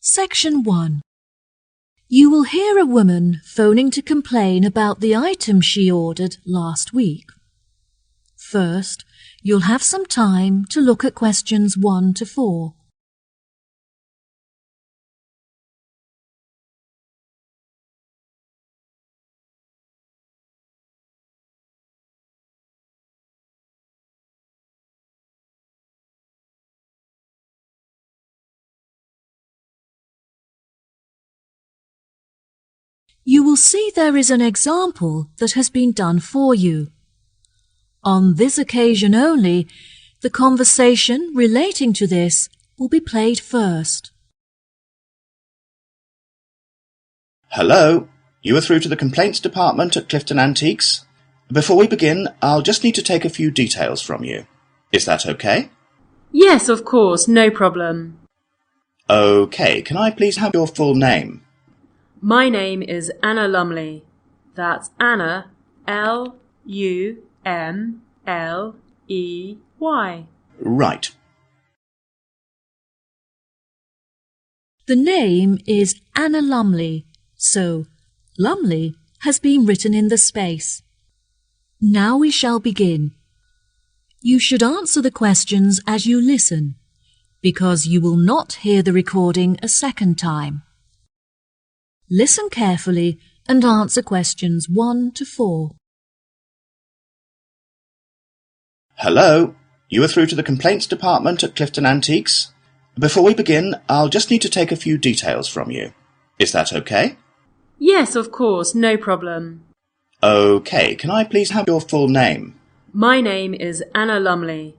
Section 1. You will hear a woman phoning to complain about the item she ordered last week. First, you'll have some time to look at questions 1 to 4. You will see there is an example that has been done for you. On this occasion only, the conversation relating to this will be played first. Hello, you are through to the complaints department at Clifton Antiques. Before we begin, I'll just need to take a few details from you. Is that okay? Yes, of course, no problem. Okay, can I please have your full name? My name is Anna Lumley. That's Anna, L-U-M-L-E-Y. Right. The name is Anna Lumley, so Lumley has been written in the space. Now we shall begin. You should answer the questions as you listen, because you will not hear the recording a second time. Listen carefully and answer questions 1 to 4. Hello, you are through to the complaints department at Clifton Antiques. Before we begin, I'll just need to take a few details from you. Is that okay? Yes, of course, no problem. Okay, can I please have your full name? My name is Anna Lumley.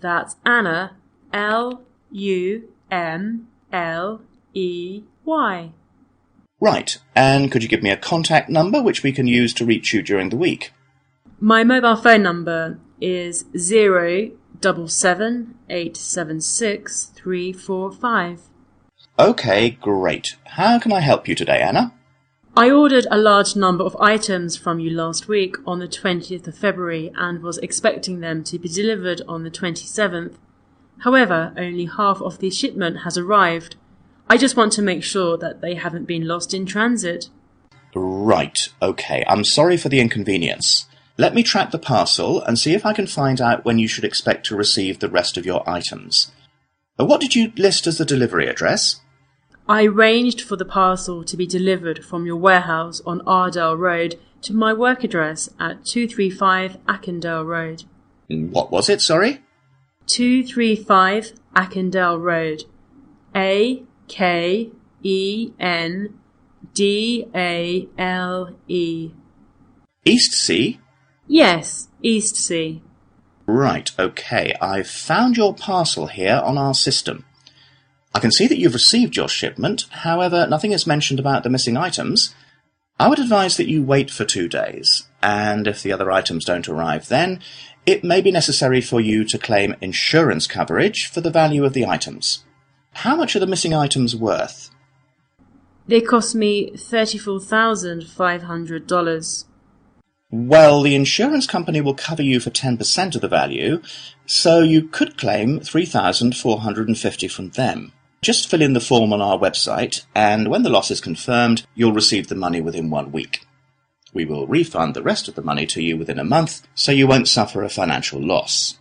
That's Anna, L-U-M-L-E-Y. Right, and could you give me a contact number which we can use to reach you during the week? My mobile phone number is 077-876-345. Okay, great. How can I help you today, Anna? I ordered a large number of items from you last week on the 20th of February and was expecting them to be delivered on the 27th. However, only half of the shipment has arrived. I just want to make sure that they haven't been lost in transit. Right, okay. I'm sorry for the inconvenience. Let me track the parcel and see if I can find out when you should expect to receive the rest of your items. What did you list as the delivery address? I arranged for the parcel to be delivered from your warehouse on Ardale Road to my work address at 235 Ackendale Road. What was it, sorry? 235 Ackendale Road. A-K-E-N-D-A-L-E. East Sea? Yes, East Sea. Right, okay. I've found your parcel here on our system. I can see that you've received your shipment, however, nothing is mentioned about the missing items. I would advise that you wait for 2 days, and if the other items don't arrive then, it may be necessary for you to claim insurance coverage for the value of the items. How much are the missing items worth? They cost me $34,500. Well, the insurance company will cover you for 10% of the value, so you could claim $3,450 from them. Just fill in the form on our website, and when the loss is confirmed, you'll receive the money within 1 week. We will refund the rest of the money to you within a month, so you won't suffer a financial loss.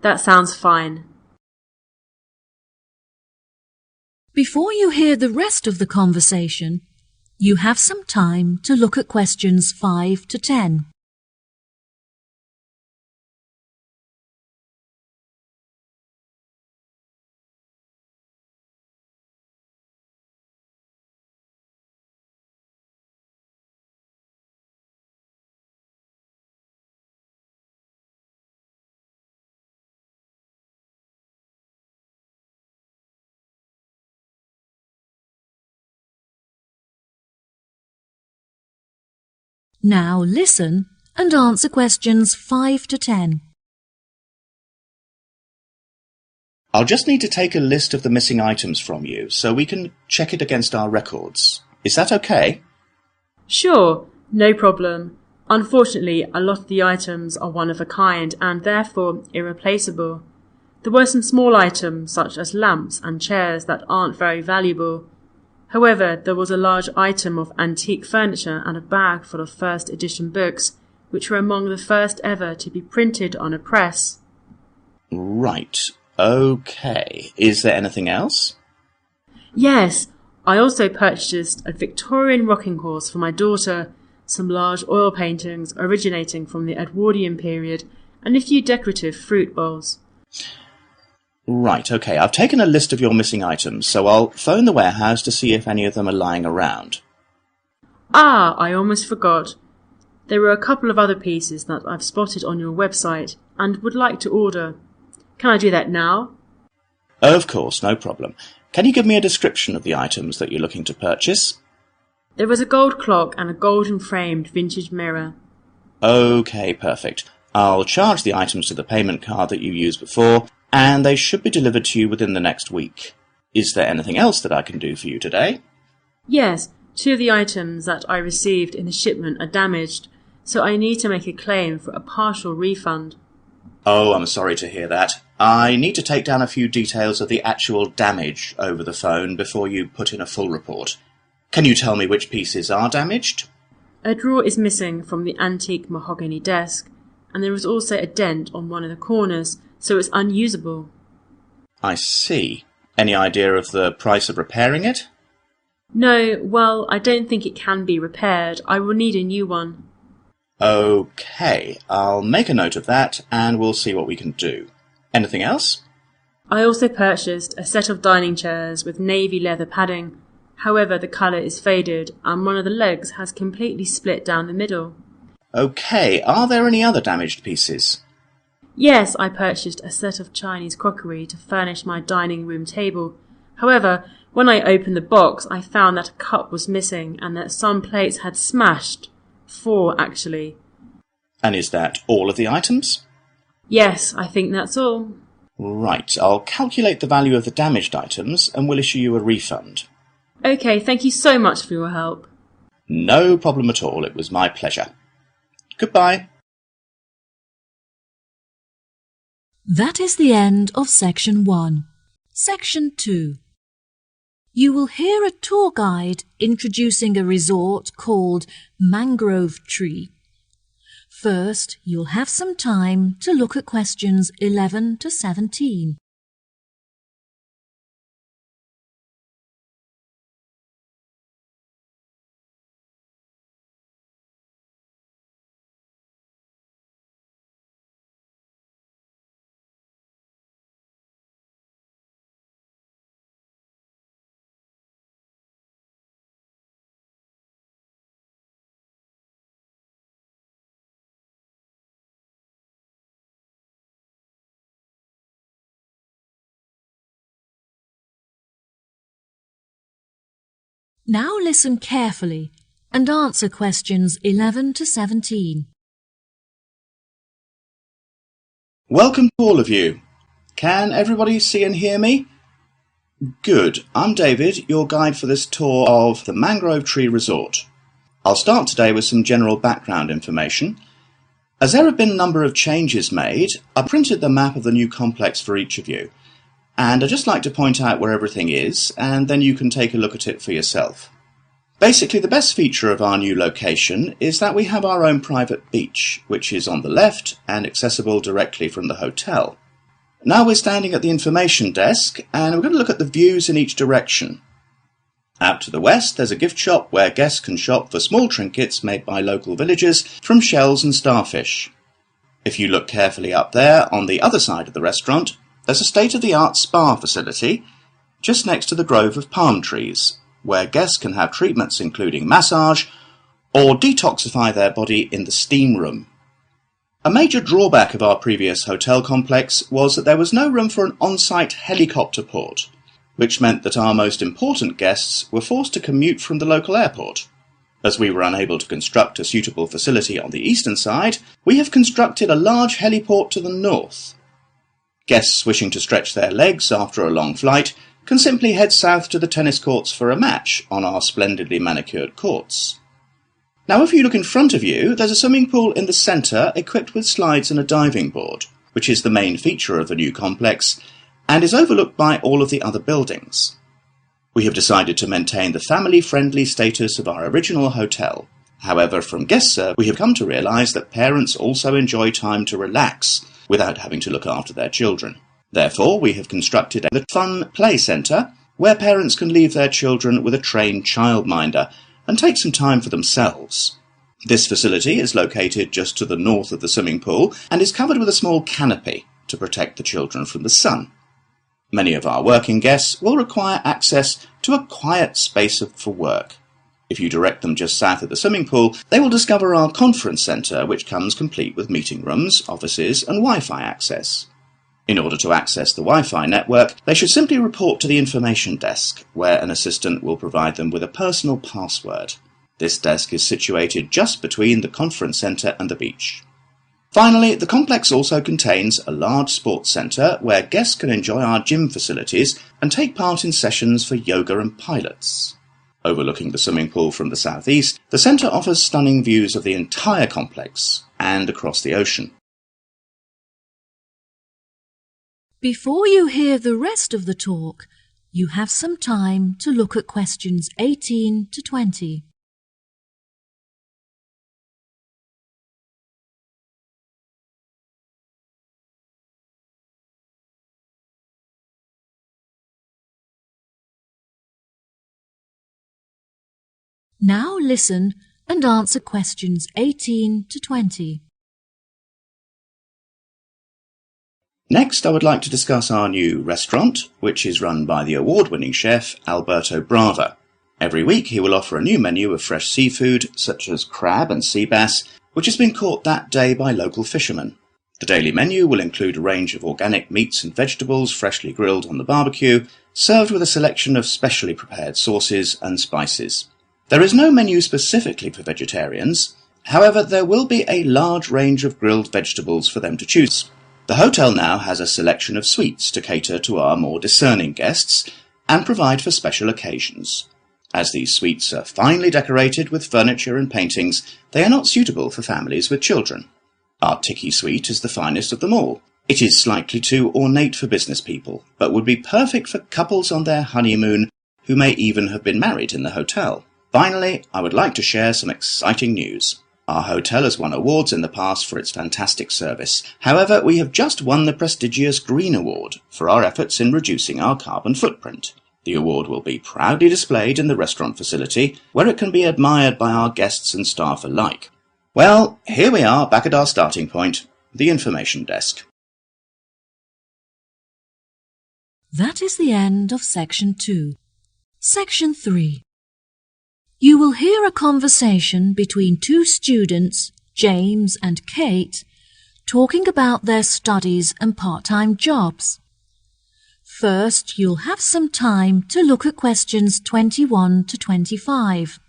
That sounds fine. Before you hear the rest of the conversation, you have some time to look at questions 5 to 10. Now listen and answer questions 5 to 10. I'll just need to take a list of the missing items from you so we can check it against our records. Is that okay? Sure, no problem. Unfortunately, a lot of the items are one of a kind and therefore irreplaceable. There were some small items such as lamps and chairs that aren't very valuable. However, there was a large item of antique furniture and a bag full of first edition books, which were among the first ever to be printed on a press. Right. Okay. Is there anything else? Yes, I also purchased a Victorian rocking horse for my daughter, some large oil paintings originating from the Edwardian period, and a few decorative fruit bowls. Right, okay. I've taken a list of your missing items, so I'll phone the warehouse to see if any of them are lying around. Ah, I almost forgot. There were a couple of other pieces that I've spotted on your website and would like to order. Can I do that now? Of course, no problem. Can you give me a description of the items that you're looking to purchase? There was a gold clock and a golden framed vintage mirror. Okay, perfect. I'll charge the items to the payment card that you used before, and they should be delivered to you within the next week. Is there anything else that I can do for you today? Yes, 2 of the items that I received in the shipment are damaged, so I need to make a claim for a partial refund. Oh, I'm sorry to hear that. I need to take down a few details of the actual damage over the phone before you put in a full report. Can you tell me which pieces are damaged? A drawer is missing from the antique mahogany desk, and there is also a dent on one of the corners, so it's unusable. I see. Any idea of the price of repairing it? No, well, I don't think it can be repaired. I will need a new one. Okay, I'll make a note of that and we'll see what we can do. Anything else? I also purchased a set of dining chairs with navy leather padding. However, the colour is faded and one of the legs has completely split down the middle. Okay, are there any other damaged pieces? Yes, I purchased a set of Chinese crockery to furnish my dining room table. However, when I opened the box, I found that a cup was missing and that some plates had smashed. 4, actually. And is that all of the items? Yes, I think that's all. Right, I'll calculate the value of the damaged items and we'll issue you a refund. Okay, thank you so much for your help. No problem at all, it was my pleasure. Goodbye. That is the end of Section 1. Section 2. You will hear a tour guide introducing a resort called Mangrove Tree. First, you'll have some time to look at questions 11 to 17. Now listen carefully and answer questions 11 to 17. Welcome to all of you. Can everybody see and hear me? Good. I'm David, your guide for this tour of the Mangrove Tree Resort. I'll start today with some general background information. As there have been a number of changes made, I printed the map of the new complex for each of you. And I'd just like to point out where everything is, and then you can take a look at it for yourself. Basically, the best feature of our new location is that we have our own private beach, which is on the left and accessible directly from the hotel. Now we're standing at the information desk, and we're going to look at the views in each direction. Out to the west, there's a gift shop where guests can shop for small trinkets made by local villagers from shells and starfish. If you look carefully up there, on the other side of the restaurant, there's a state-of-the-art spa facility just next to the grove of palm trees, where guests can have treatments including massage or detoxify their body in the steam room. A major drawback of our previous hotel complex was that there was no room for an on-site helicopter port, which meant that our most important guests were forced to commute from the local airport. As we were unable to construct a suitable facility on the eastern side, we have constructed a large heliport to the north. Guests wishing to stretch their legs after a long flight can simply head south to the tennis courts for a match on our splendidly manicured courts. Now if you look in front of you, there's a swimming pool in the centre equipped with slides and a diving board. which is the main feature of the new complex, and is overlooked by all of the other buildings. We have decided to maintain the family-friendly status of our original hotel. However, from guest service, we have come to realise that parents also enjoy time to relax without having to look after their children. Therefore, we have constructed a fun play centre where parents can leave their children with a trained childminder and take some time for themselves. This facility is located just to the north of the swimming pool and is covered with a small canopy to protect the children from the sun. Many of our working guests will require access to a quiet space for work. If you direct them just south of the swimming pool, they will discover our conference centre, which comes complete with meeting rooms, offices and Wi-Fi access. In order to access the Wi-Fi network, they should simply report to the information desk, where an assistant will provide them with a personal password. This desk is situated just between the conference centre and the beach. Finally, the complex also contains a large sports centre where guests can enjoy our gym facilities and take part in sessions for yoga and pilates. Overlooking the swimming pool from the southeast, the centre offers stunning views of the entire complex and across the ocean. Before you hear the rest of the talk, you have some time to look at questions 18 to 20. Now listen and answer questions 18 to 20. Next, I would like to discuss our new restaurant, which is run by the award-winning chef Alberto Brava. Every week he will offer a new menu of fresh seafood, such as crab and sea bass, which has been caught that day by local fishermen. The daily menu will include a range of organic meats and vegetables freshly grilled on the barbecue, served with a selection of specially prepared sauces and spices. There is no menu specifically for vegetarians. However, there will be a large range of grilled vegetables for them to choose. The hotel now has a selection of sweets to cater to our more discerning guests and provide for special occasions. As these sweets are finely decorated with furniture and paintings, they are not suitable for families with children. Our Tiki sweet is the finest of them all. It is slightly too ornate for business people, but would be perfect for couples on their honeymoon who may even have been married in the hotel. Finally, I would like to share some exciting news. Our hotel has won awards in the past for its fantastic service. However, we have just won the prestigious Green Award for our efforts in reducing our carbon footprint. The award will be proudly displayed in the restaurant facility, where it can be admired by our guests and staff alike. Well, here we are back at our starting point, the information desk. That is the end of Section 2. Section 3. You will hear a conversation between two students, James and Kate, talking about their studies and part-time jobs. First, you'll have some time to look at questions 21 to 25.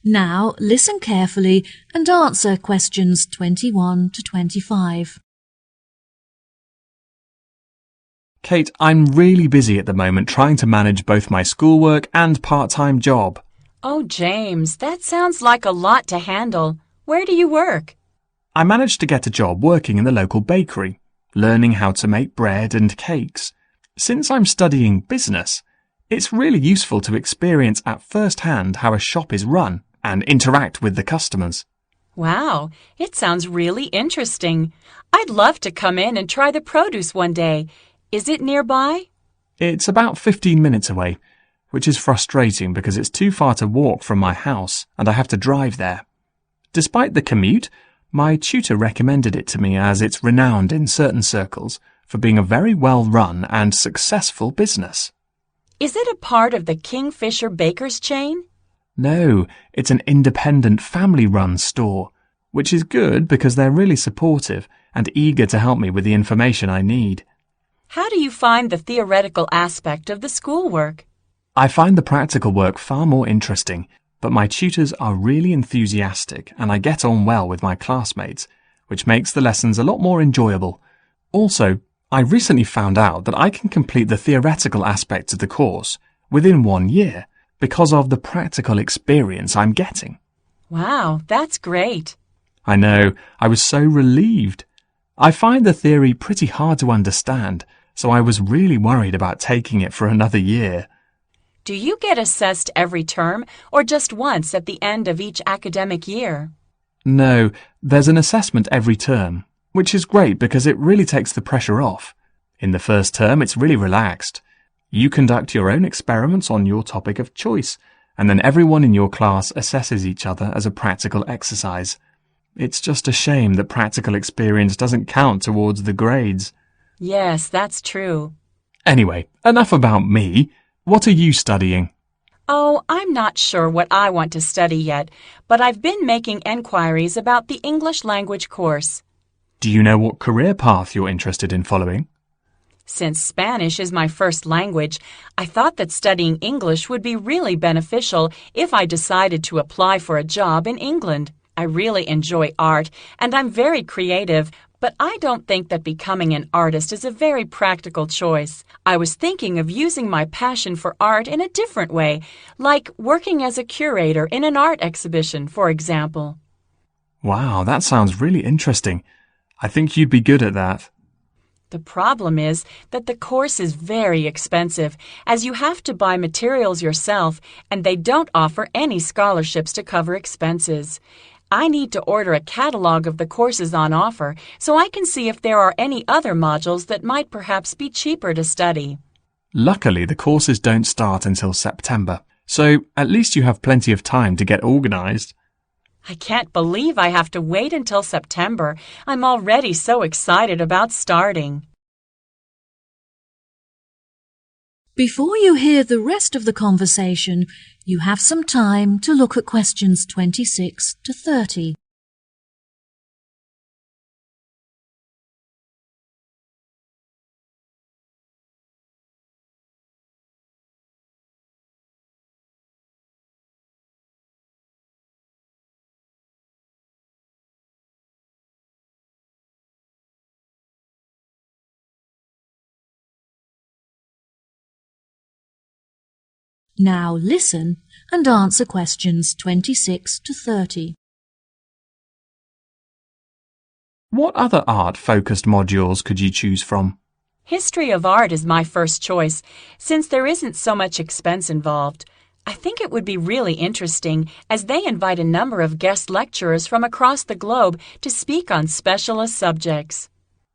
Now listen carefully and answer questions 21 to 25. Kate, I'm really busy at the moment trying to manage both my schoolwork and part-time job. Oh, James, that sounds like a lot to handle. Where do you work? I managed to get a job working in the local bakery, learning how to make bread and cakes. Since I'm studying business, it's really useful to experience at first hand how a shop is run and interact with the customers. Wow, it sounds really interesting. I'd love to come in and try the produce one day. Is it nearby? It's about 15 minutes away, which is frustrating because it's too far to walk from my house and I have to drive there. Despite the commute, my tutor recommended it to me as it's renowned in certain circles for being a very well-run and successful business. Is it a part of the Kingfisher Bakers chain? No, it's an independent family-run store, which is good because they're really supportive and eager to help me with the information I need. How do you find the theoretical aspect of the schoolwork? I find the practical work far more interesting, but my tutors are really enthusiastic and I get on well with my classmates, which makes the lessons a lot more enjoyable. Also, I recently found out that I can complete the theoretical aspects of the course within 1 year because of the practical experience I'm getting. Wow, that's great. I know, I was so relieved. I find the theory pretty hard to understand, so I was really worried about taking it for another year. Do you get assessed every term or just once at the end of each academic year? No, there's an assessment every term, which is great because it really takes the pressure off. In the first term, it's really relaxed. You conduct your own experiments on your topic of choice, and then everyone in your class assesses each other as a practical exercise. It's just a shame that practical experience doesn't count towards the grades. Yes, that's true. Anyway, enough about me. What are you studying? Oh, I'm not sure what I want to study yet, but I've been making enquiries about the English language course. Do you know what career path you're interested in following? Since Spanish is my first language, I thought that studying English would be really beneficial if I decided to apply for a job in England. I really enjoy art, and I'm very creative, but I don't think that becoming an artist is a very practical choice. I was thinking of using my passion for art in a different way, like working as a curator in an art exhibition, for example. Wow, that sounds really interesting. I think you'd be good at that. The problem is that the course is very expensive, as you have to buy materials yourself, and they don't offer any scholarships to cover expenses. I need to order a catalog of the courses on offer so I can see if there are any other modules that might perhaps be cheaper to study. Luckily, the courses don't start until September, so at least you have plenty of time to get organised. I can't believe I have to wait until September. I'm already so excited about starting. Before you hear the rest of the conversation, you have some time to look at questions 26 to 30. Now listen and answer questions 26 to 30. What other art-focused modules could you choose from? History of art is my first choice, since there isn't so much expense involved. I think it would be really interesting, as they invite a number of guest lecturers from across the globe to speak on specialist subjects.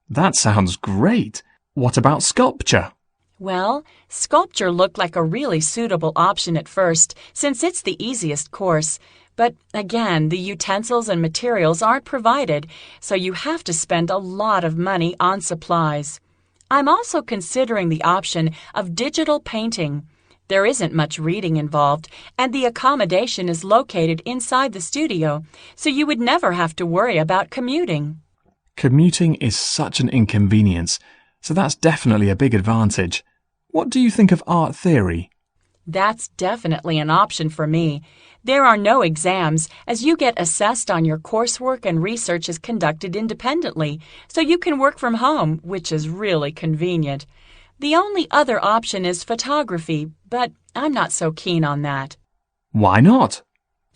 That sounds great. What about sculpture? Well, sculpture looked like a really suitable option at first, since it's the easiest course. But again, the utensils and materials aren't provided, so you have to spend a lot of money on supplies. I'm also considering the option of digital painting. There isn't much reading involved, and the accommodation is located inside the studio, so you would never have to worry about commuting. Commuting is such an inconvenience, so that's definitely a big advantage. What do you think of art theory? That's definitely an option for me. There are no exams, as you get assessed on your coursework and research is conducted independently, so you can work from home, which is really convenient. The only other option is photography, but I'm not so keen on that. Why not?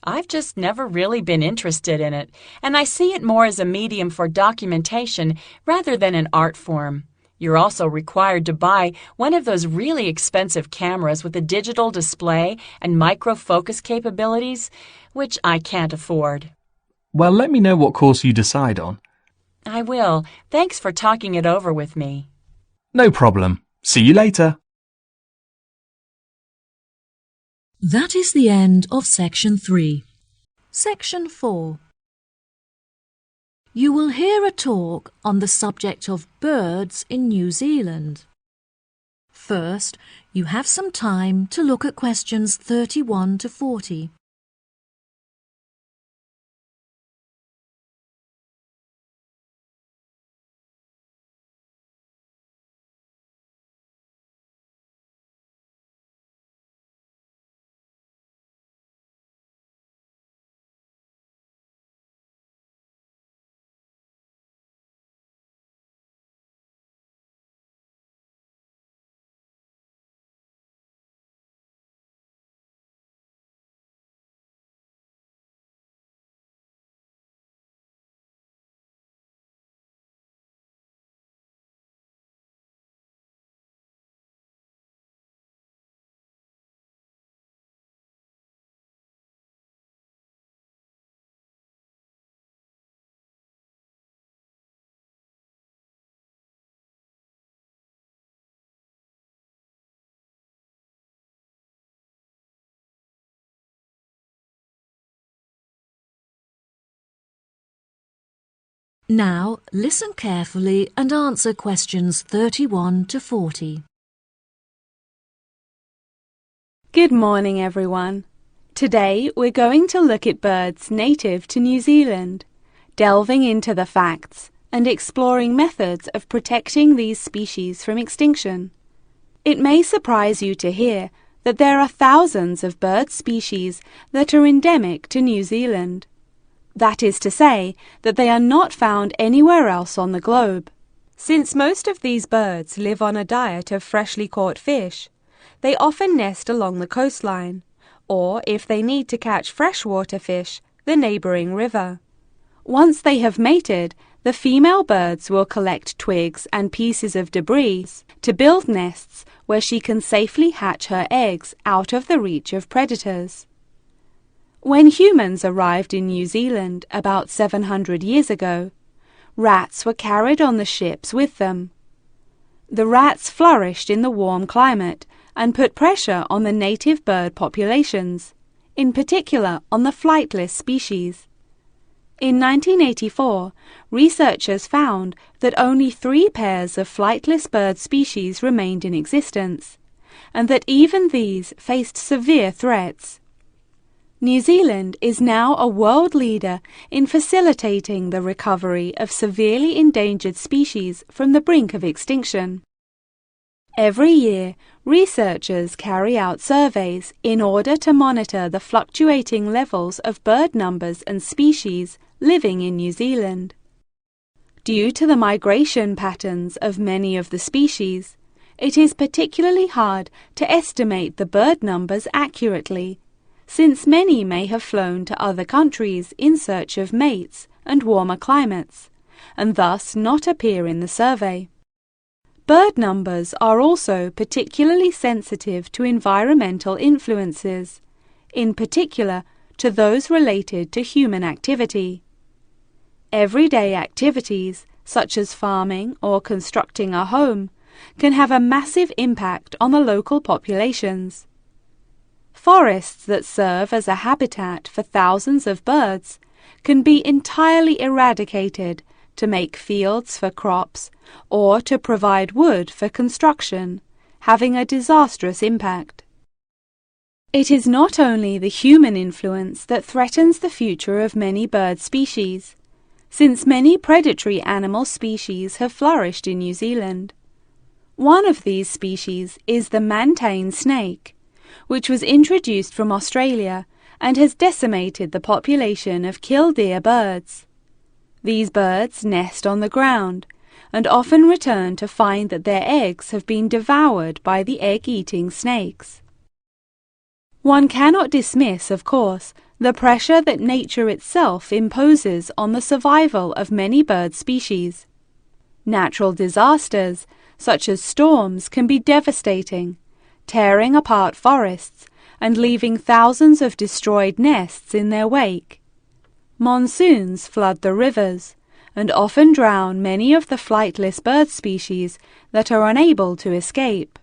I've just never really been interested in it, and I see it more as a medium for documentation rather than an art form. You're also required to buy one of those really expensive cameras with a digital display and micro-focus capabilities, which I can't afford. Well, let me know what course you decide on. I will. Thanks for talking it over with me. No problem. See you later. That is the end of Section 3. Section 4. You will hear a talk on the subject of birds in New Zealand. First, you have some time to look at questions 31 to 40. Now listen carefully and answer questions 31 to 40. Good morning, everyone. Today we're going to look at birds native to New Zealand, delving into the facts and exploring methods of protecting these species from extinction. It may surprise you to hear that there are thousands of bird species that are endemic to New Zealand. That is to say that they are not found anywhere else on the globe. Since most of these birds live on a diet of freshly caught fish, they often nest along the coastline, or if they need to catch freshwater fish, the neighbouring river. Once they have mated, the female birds will collect twigs and pieces of debris to build nests where she can safely hatch her eggs out of the reach of predators. When humans arrived in New Zealand about 700 years ago, rats were carried on the ships with them. The rats flourished in the warm climate and put pressure on the native bird populations, in particular on the flightless species. In 1984, researchers found that only 3 pairs of flightless bird species remained in existence, and that even these faced severe threats. New Zealand is now a world leader in facilitating the recovery of severely endangered species from the brink of extinction. Every year, researchers carry out surveys in order to monitor the fluctuating levels of bird numbers and species living in New Zealand. Due to the migration patterns of many of the species, it is particularly hard to estimate the bird numbers accurately, since many may have flown to other countries in search of mates and warmer climates, and thus not appear in the survey. Bird numbers are also particularly sensitive to environmental influences, in particular to those related to human activity. Everyday activities, such as farming or constructing a home, can have a massive impact on the local populations. Forests that serve as a habitat for thousands of birds can be entirely eradicated to make fields for crops or to provide wood for construction, having a disastrous impact. It is not only the human influence that threatens the future of many bird species, since many predatory animal species have flourished in New Zealand. One of these species is the mantane snake, which was introduced from Australia and has decimated the population of killdeer birds. These birds nest on the ground and often return to find that their eggs have been devoured by the egg-eating snakes. One cannot dismiss, of course, the pressure that nature itself imposes on the survival of many bird species. Natural disasters, such as storms, can be devastating, tearing apart forests and leaving thousands of destroyed nests in their wake. Monsoons flood the rivers and often drown many of the flightless bird species that are unable to escape.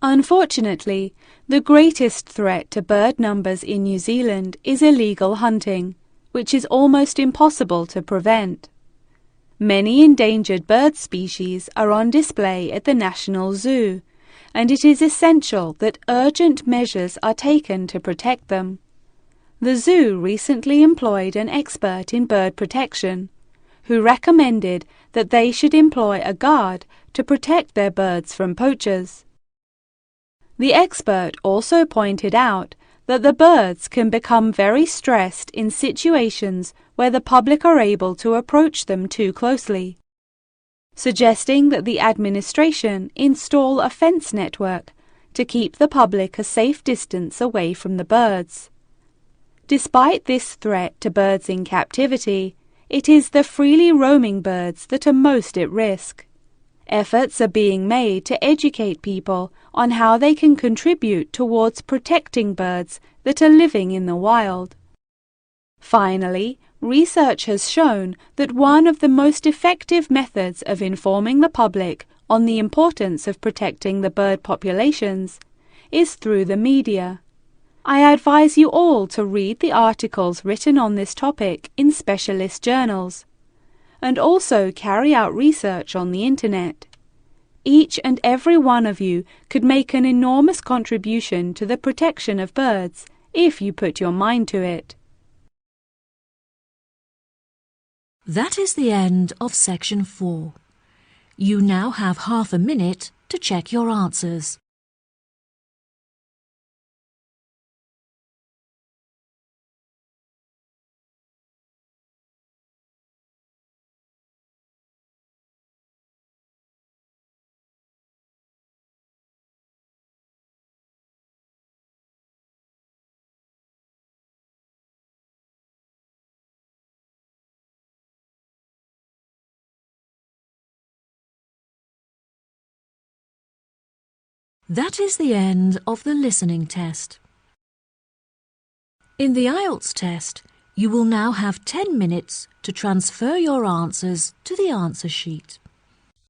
Unfortunately, the greatest threat to bird numbers in New Zealand is illegal hunting, which is almost impossible to prevent. Many endangered bird species are on display at the National Zoo, and it is essential that urgent measures are taken to protect them. The zoo recently employed an expert in bird protection, who recommended that they should employ a guard to protect their birds from poachers. The expert also pointed out that the birds can become very stressed in situations where the public are able to approach them too closely, suggesting that the administration install a fence network to keep the public a safe distance away from the birds. Despite this threat to birds in captivity, it is the freely roaming birds that are most at risk. Efforts are being made to educate people on how they can contribute towards protecting birds that are living in the wild. Finally, research has shown that one of the most effective methods of informing the public on the importance of protecting the bird populations is through the media. I advise you all to read the articles written on this topic in specialist journals. and also carry out research on the internet. Each and every one of you could make an enormous contribution to the protection of birds if you put your mind to it. That is the end of section 4. You now have half a minute to check your answers. That is the end of the listening test. In the IELTS test, you will now have 10 minutes to transfer your answers to the answer sheet.